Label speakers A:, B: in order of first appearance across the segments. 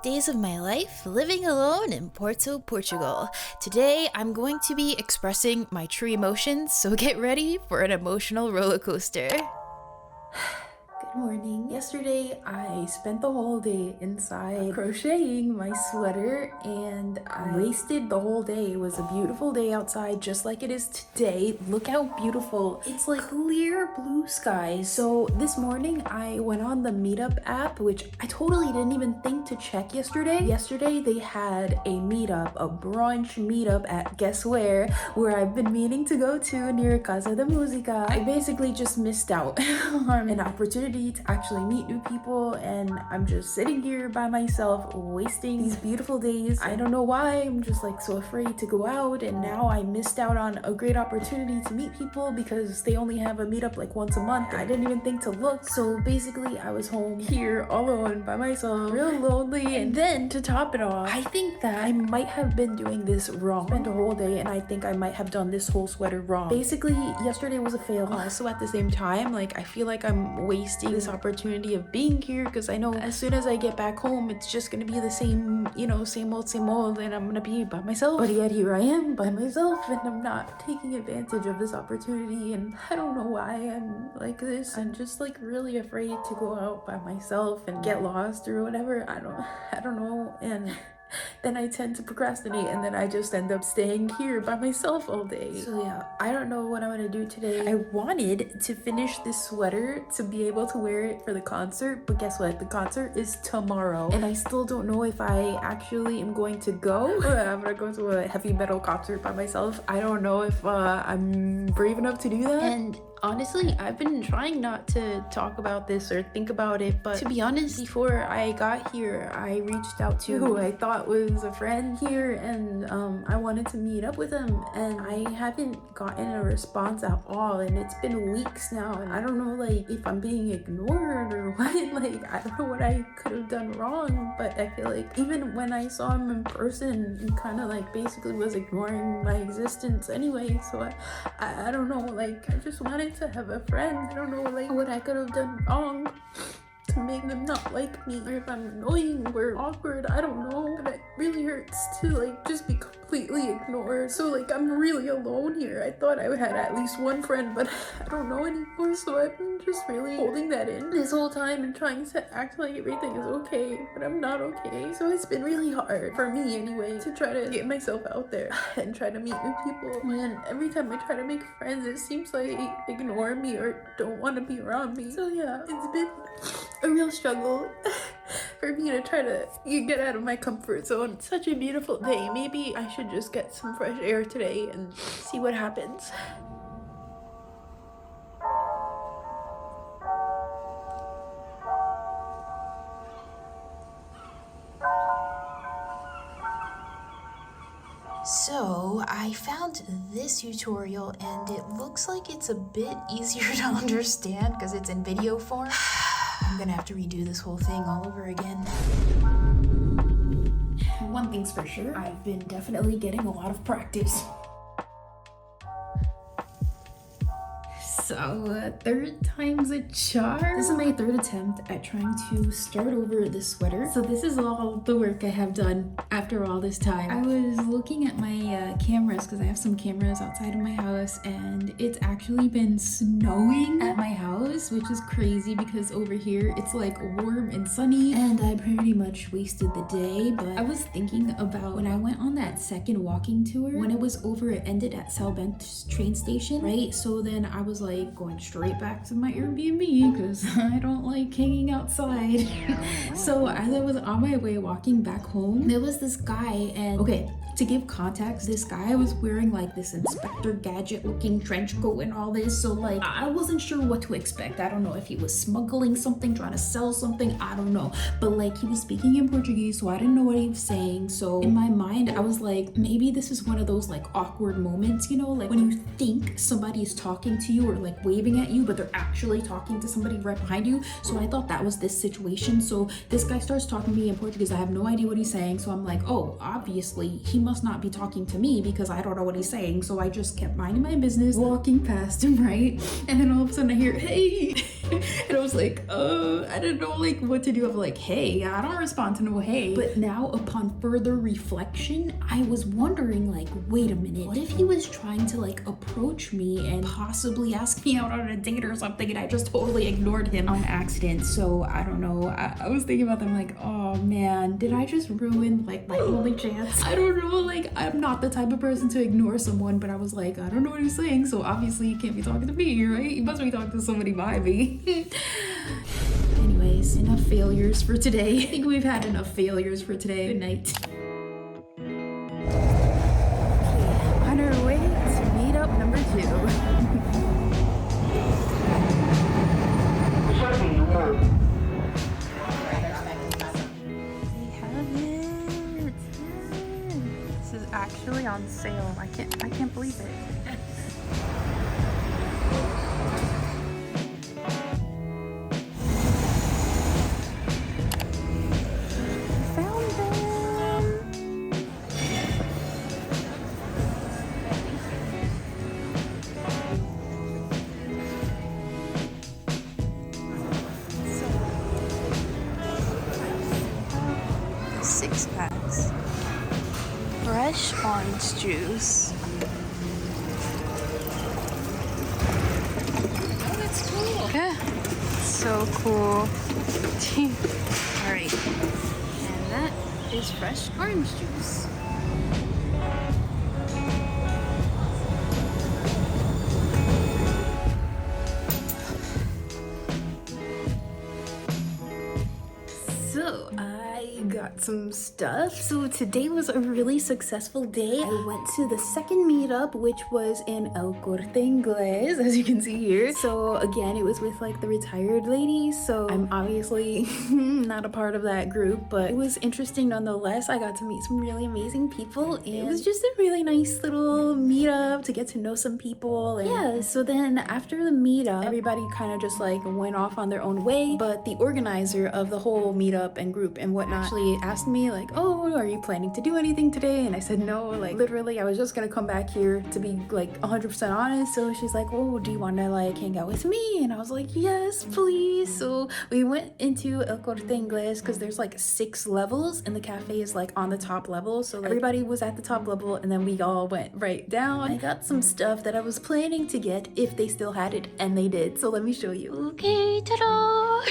A: Days of my life living alone in Porto, Portugal. Today I'm going to be expressing my true emotions, so get ready for an emotional roller coaster.
B: Good morning. Yesterday I spent the whole day inside crocheting my sweater and I wasted the whole day. It was a beautiful day outside just like it is today. Look how beautiful. It's like clear blue skies. So this morning I went on the meetup app, which I totally didn't even think to check yesterday. Yesterday they had a meetup, a brunch meetup at guess where I've been meaning to go to near Casa de Música. I basically just missed out on an opportunity to actually meet new people, and I'm just sitting here by myself wasting these beautiful days. I don't know why, I'm just like so afraid to go out, and now I missed out on a great opportunity to meet people because they only have a meetup like once a month. I didn't even think to look, so basically I was home here all alone by myself, real lonely. And then to top it off, I think that I might have been doing this wrong. Spent a whole day and I think I might have done this whole sweater wrong. Basically yesterday was a fail. Also at the same time, like I feel like I'm wasting this opportunity of being here because I know as soon as I get back home it's just gonna be the same, you know, same old and I'm gonna be by myself. But yet here I am by myself and I'm not taking advantage of this opportunity, and I don't know why I'm like this. I'm just like really afraid to go out by myself and get lost or whatever. I don't know, and then I tend to procrastinate and then I just end up staying here by myself all day. So yeah, I don't know what I'm gonna do today. I wanted to finish this sweater to be able to wear it for the concert, but guess what? The concert is tomorrow and I still don't know if I actually am going to go. I'm gonna go to a heavy metal concert by myself. I don't know if I'm brave enough to do that. And honestly, I've been trying not to talk about this or think about it, but to be honest, before I got here, I reached out to who I thought was a friend here, and I wanted to meet up with him, and I haven't gotten a response at all, and it's been weeks now, and I don't know like if I'm being ignored or what. Like I don't know what I could have done wrong, but I feel like even when I saw him in person, he kind of like basically was ignoring my existence anyway. So I don't know, like I just wanted to have a friend. I don't know like what I could have done wrong to make them not like me, or if I'm annoying or awkward, I don't know, but it really hurts to like just be completely ignored. So like I'm really alone here. I thought I had at least one friend, but I don't know anymore, so I've been just really holding that in this whole time and trying to act like everything is okay, but I'm not okay. So it's been really hard for me anyway to try to get myself out there and try to meet new people, and every time I try to make friends it seems like they ignore me or don't want to be around me. So yeah, it's been a real struggle for me to try to get out of my comfort zone. It's such a beautiful day. Maybe I should just get some fresh air today and see what happens.
A: So I found this tutorial and it looks like it's a bit easier to understand because it's in video form. I'm gonna have to redo this whole thing all over again.
B: One thing's for sure, I've been definitely getting a lot of practice. So, third time's a charm. This is my third attempt at trying to start over this sweater. So this is all the work I have done after all this time. I was looking at my cameras because I have some cameras outside of my house, and it's actually been snowing at my house, which is crazy because over here it's like warm and sunny, and I pretty much wasted the day. But I was thinking about when I went on that second walking tour, when it was over, it ended at Salbent train station, right? So then I was like going straight back to my Airbnb because I don't like hanging outside. So as I was on my way walking back home, there was this guy, and okay, to give context, this guy was wearing like this Inspector Gadget looking trench coat and all this, so like I wasn't sure what to expect. I don't know if he was smuggling something, trying to sell something, I don't know, but like he was speaking in Portuguese, so I didn't know what he was saying. So in my mind I was like, maybe this is one of those like awkward moments, you know, like when you think somebody's talking to you or like waving at you, but they're actually talking to somebody right behind you. So I thought that was this situation. So this guy starts talking to me in Portuguese. I have no idea what he's saying, so I'm like, oh, obviously he must not be talking to me because I don't know what he's saying. So I just kept minding my business, walking past him, right? And then all of a sudden I hear, hey. And I was like, I didn't know like what to do. I'm like, hey, I don't respond to no hey. But now upon further reflection, I was wondering like, wait a minute, what if he was trying to like approach me and possibly ask me out on a date or something, and I just totally ignored him on accident? So I don't know. I was thinking about that. I'm like, oh man, did I just ruin like my only chance? I don't know. Like, I'm not the type of person to ignore someone, but I was like, I don't know what he's saying, so obviously you can't be talking to me, right? You must be talking to somebody behind me. Anyways, enough failures for today. I think we've had enough failures for today. Good night. Okay, on our way to meetup number 2. This is actually on sale. I can't believe it. Packs. Fresh orange juice. Oh, that's cool. Yeah, so cool. All right, and that is fresh orange juice. So I got some stuff. So today was a really successful day. I went to the second meetup, which was in El Corte Ingles, as you can see here. So again, it was with like the retired ladies. So I'm obviously not a part of that group, but it was interesting nonetheless. I got to meet some really amazing people, and it was just a really nice little meetup to get to know some people. And yeah, so then after the meetup, everybody kind of just like went off on their own way, but the organizer of the whole meetup and group and whatnot actually asked me like, oh, are you planning to do anything today? And I said no, like literally I was just gonna come back here, to be like 100% honest. So she's like, oh, do you want to like hang out with me? And I was like, yes, please. So we went into El Corte Ingles because there's like 6 levels and the cafe is like on the top level. So like, everybody was at the top level and then we all went right down. I got some stuff that I was planning to get if they still had it, and they did. So let me show you. Okay, ta-da!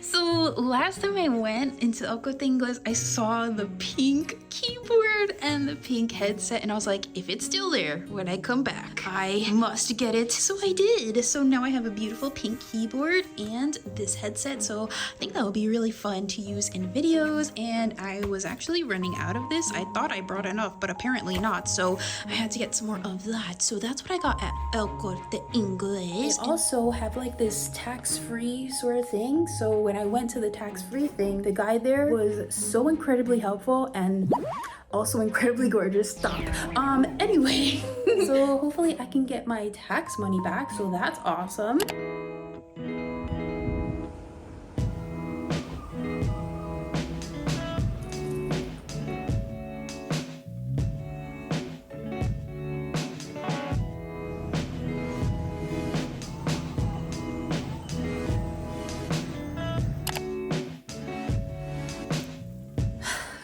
B: So last time I went into El Corte Ingles, I saw the pink keyboard and the pink headset, and I was like, if it's still there when I come back, I must get it. So I did. So now I have a beautiful pink keyboard and this headset, so I think that will be really fun to use in videos. And I was actually running out of this. I thought I brought enough, but apparently not, so I had to get some more of that. So that's what I got at El Corte Ingles. They also have like this tax-free sort of thing, so when I went to the tax-free thing, the guy there was so incredibly helpful and also incredibly gorgeous. Stop. Anyway, so hopefully I can get my tax money back, so that's awesome.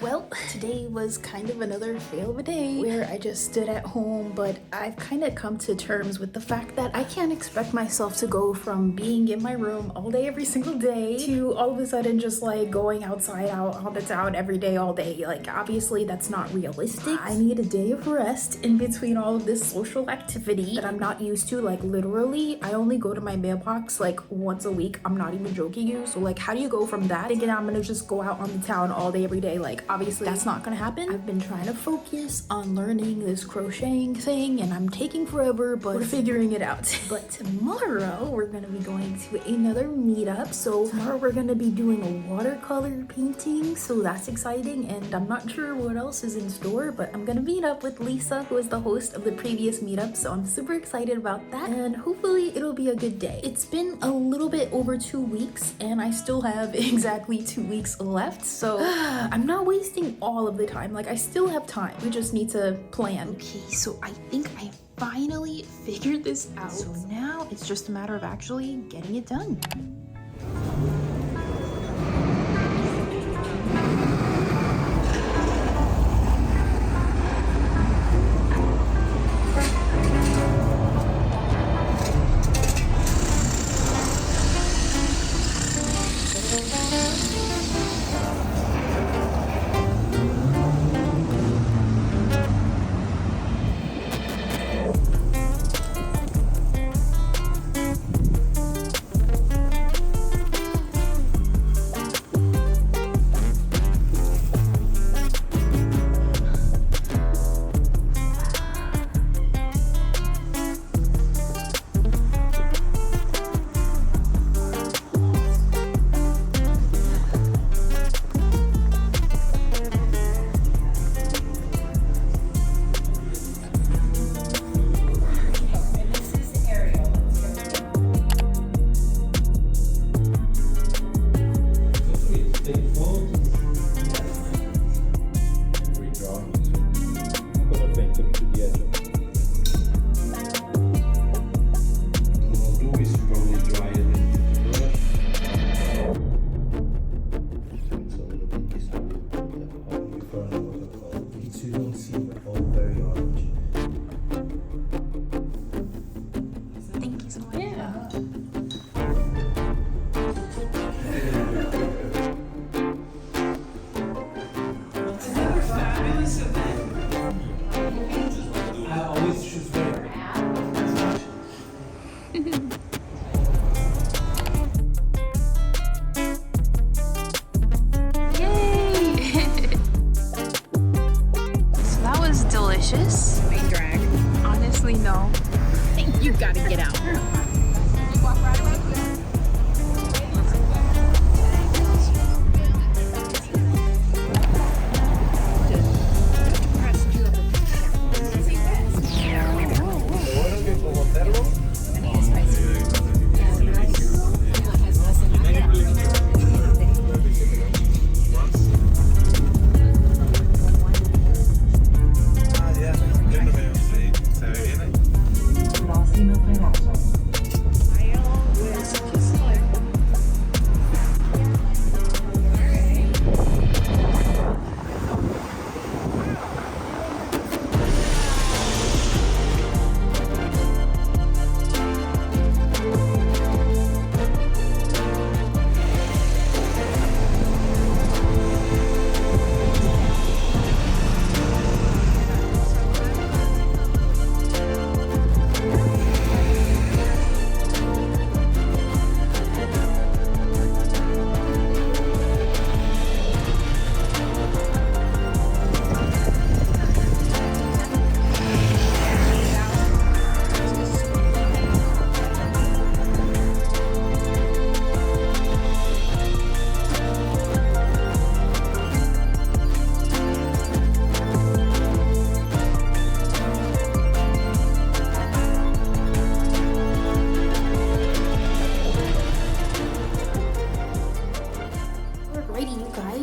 B: Well, today was kind of another fail of a day where I just stood at home, but I've kind of come to terms with the fact that I can't expect myself to go from being in my room all day every single day to all of a sudden just like going outside out on the town every day all day. Like obviously that's not realistic. I need a day of rest in between all of this social activity that I'm not used to. Like literally I only go to my mailbox like once a week. I'm not even joking you. So like how do you go from that thinking I'm gonna just go out on the town all day every day? Like obviously that's not gonna happen. I've been trying to focus on learning this crocheting thing and I'm taking forever, but we're figuring it out. But tomorrow we're gonna be going to another meetup. So tomorrow we're gonna be doing a watercolor painting, so that's exciting, and I'm not sure what else is in store, but I'm gonna meet up with Lisa, who is the host of the previous meetup, so I'm super excited about that, and hopefully it'll be a good day. It's been a little bit over 2 weeks and I still have exactly 2 weeks left, so I'm not wasting all of the time. Like I still have time, we just need to plan. Okay, so I think I finally figured this out. So now it's just a matter of actually getting it done.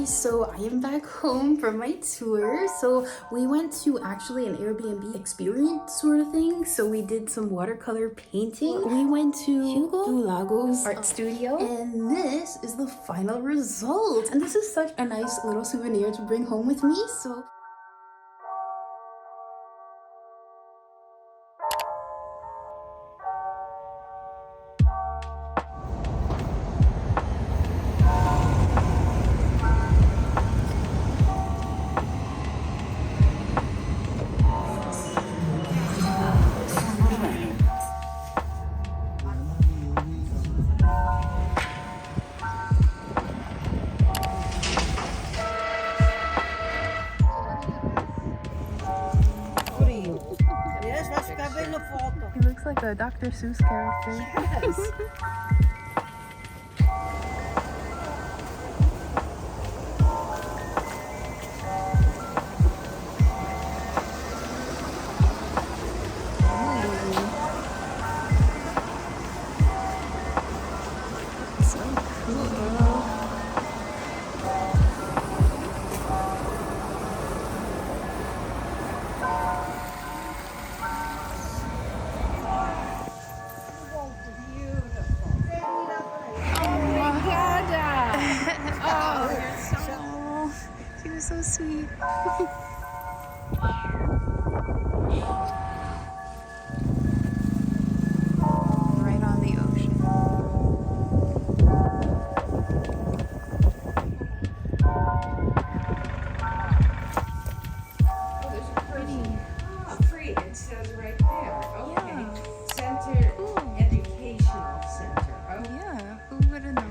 B: So I am back home from my tour. So we went to actually an Airbnb experience sort of thing. So we did some watercolor painting. We went to Hugo Lago's art studio, and this is the final result. And this is such a nice little souvenir to bring home with me. So he looks like a Dr. Seuss character. Yes.
A: you're so sweet. Right on the ocean.
C: Oh, there's a pretty. Free, it says right there. Okay.
A: Yeah.
C: Center,
A: Cool.
C: Educational Center. Oh,
A: Yeah, who would have known?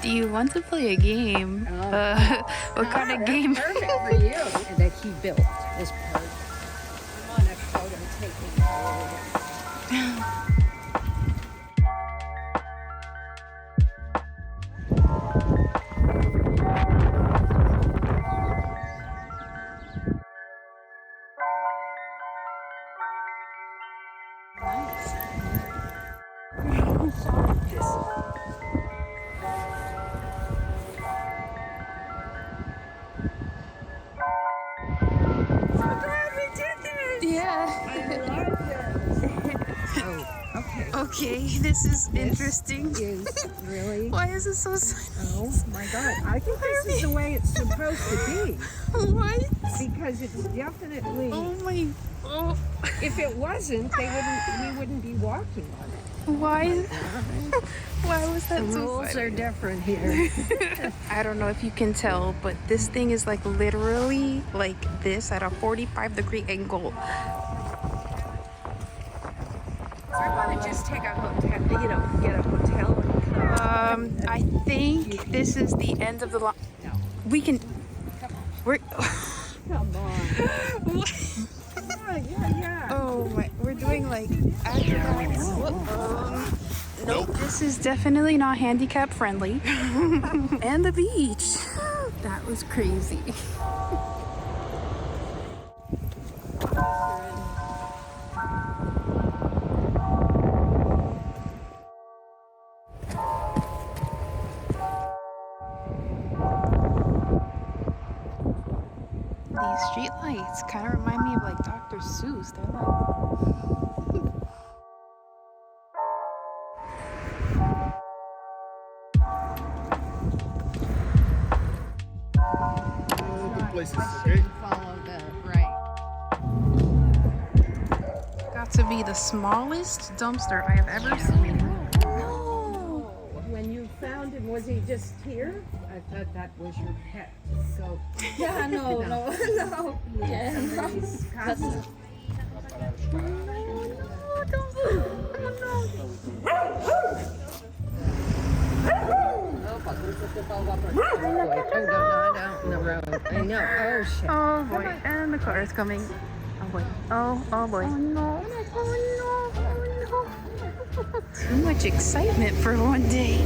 A: Do you want to play a game? What kind of game?
C: perfect for you. That he built this part. I'm on a photo taking.
A: Okay, this is interesting.
C: Is really?
A: Why is it so sunny?
C: Oh my God! I think this is the way it's supposed to be.
A: What?
C: Because it's definitely.
A: Oh my. Oh.
C: If it wasn't, we wouldn't be walking on it.
A: Why? Why was that
C: The
A: so
C: rules
A: funny?
C: are different here.
A: I don't know if you can tell, but this thing is like literally like this at a 45-degree angle.
C: I want to just take a hotel, get a hotel and come.
A: I think this is the end of the line.
C: No.
A: We can. We're.
C: Come on.
A: What?
C: Yeah.
A: Oh my! We're doing like acrobatics. Nope. This is definitely not handicap friendly. And the beach. That was crazy. These street lights kind of remind me of like Dr. Seuss. They're like.
C: Follow the right.
A: Got to be the smallest dumpster I have ever seen.
C: No. When you found him, was he just here? I thought that was your pet. So.
D: Yeah, no. Yeah,
C: Somebody's cousin. Out in the road. I know. Oh shit.
A: Oh boy, and the car is coming. Oh boy. Oh boy. Oh no. Too much excitement for one day.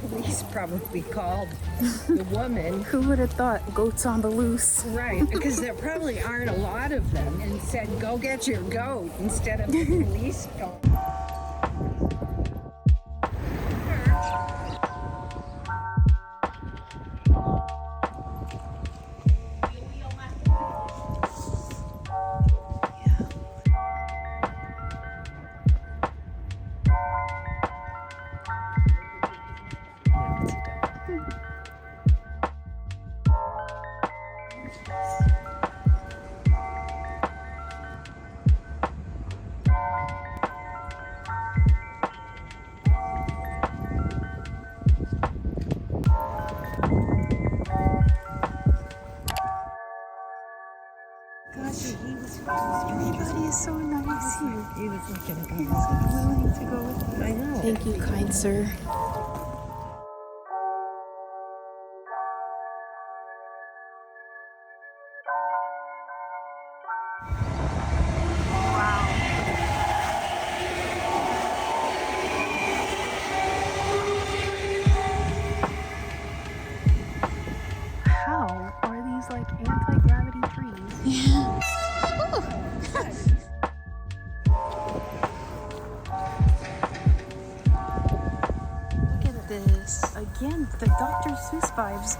C: Police probably called the woman.
A: Who would have thought goats on the loose?
C: Right, because there probably aren't a lot of them, and said, "Go get your goat," instead of the police going.
A: Everybody is so nice here.
C: He was looking at
A: He's willing to go with me.
C: I know.
A: Thank you, kind sir. How are these like anti-gravity trees? Yeah.
B: this. Again, the Dr. Seuss vibes.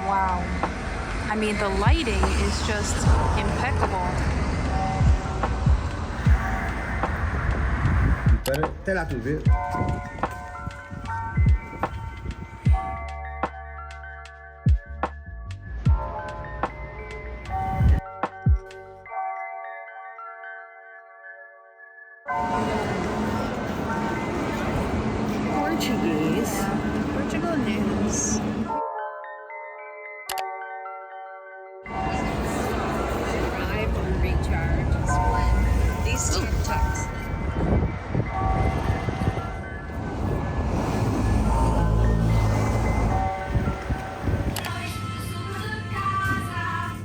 B: Wow. I mean, the lighting is just impeccable.
E: Te la tuve.
C: Portuguese.
A: Portugal news.
D: iPhone recharge is when these TikToks.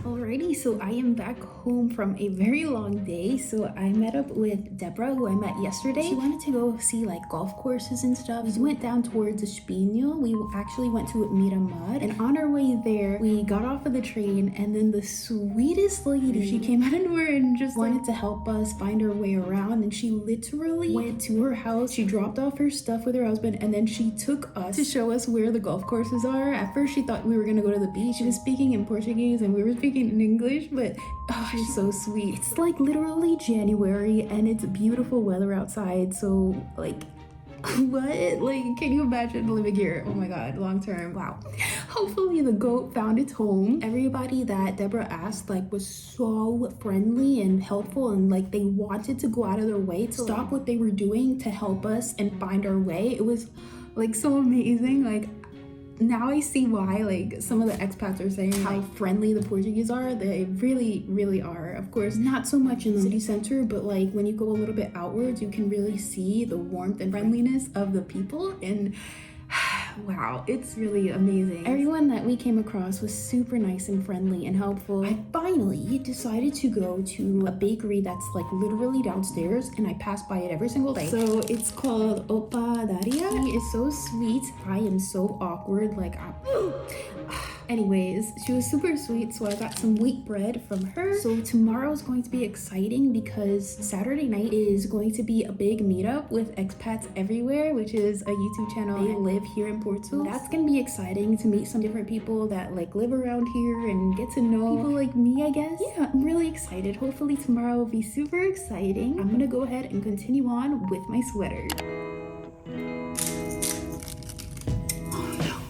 B: Alrighty, so I am back home from a very long day. So I met up with Deborah, who I met yesterday. She wanted to go see like golf courses and stuff. We went down towards Espinho. We actually went to Miramar, and on our way there, we got off of the train, and then the sweetest lady, she came out of nowhere and just wanted to help us find our way around. And she literally went to her house. She dropped off her stuff with her husband, and then she took us to show us where the golf courses are. At first, she thought we were gonna go to the beach. She was speaking in Portuguese, and we were speaking in English, but oh, she's so sweet. It's like literally January and it's beautiful weather outside, so like what? Like, can you imagine living here? Oh my god, long term. Wow. Hopefully the goat found its home. Everybody that Deborah asked like was so friendly and helpful, and like they wanted to go out of their way to stop what they were doing to help us and find our way. It was like so amazing. Like, now I see why like some of the expats are saying how friendly the Portuguese are. They really, really are. Of course, not so much in the city center, but like when you go a little bit outwards, you can really see the warmth and friendliness of the people. And wow, it's really amazing. Everyone that we came across was super nice and friendly and helpful. I finally decided to go to a bakery that's like literally downstairs, and I pass by it every single day. So it's called Padaria. She is so sweet. I am so awkward. Like, anyways, she was super sweet, so I got some wheat bread from her. So tomorrow is going to be exciting because Saturday night is going to be a big meetup with expats everywhere, which is a YouTube channel. They live here in Porto. That's gonna be exciting to meet some different people that like live around here and get to know people like me, I guess. Yeah, I'm really excited. Hopefully tomorrow will be super exciting. I'm gonna go ahead and continue on with my sweater.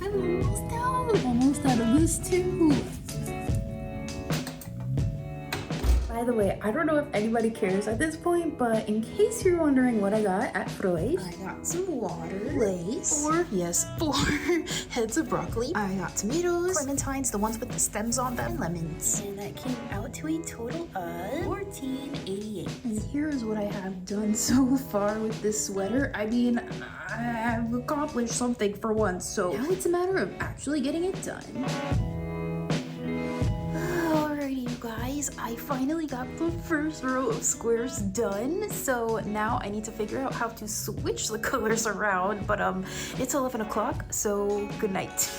B: I'm almost out of this too. By the way, I don't know if anybody cares at this point, but in case you're wondering what I got at Freud,
A: I got some water, lace, four heads of broccoli. I got tomatoes, clementines, the ones with the stems on them, and lemons. And that came out to a total of $14.88.
B: and here's what I have done so far with this sweater. I mean, I've accomplished something for once, so now it's a matter of actually getting it done.
A: Alrighty, you guys, I finally got the first row of squares done. So now I need to figure out how to switch the colors around, but it's 11 o'clock, so good night.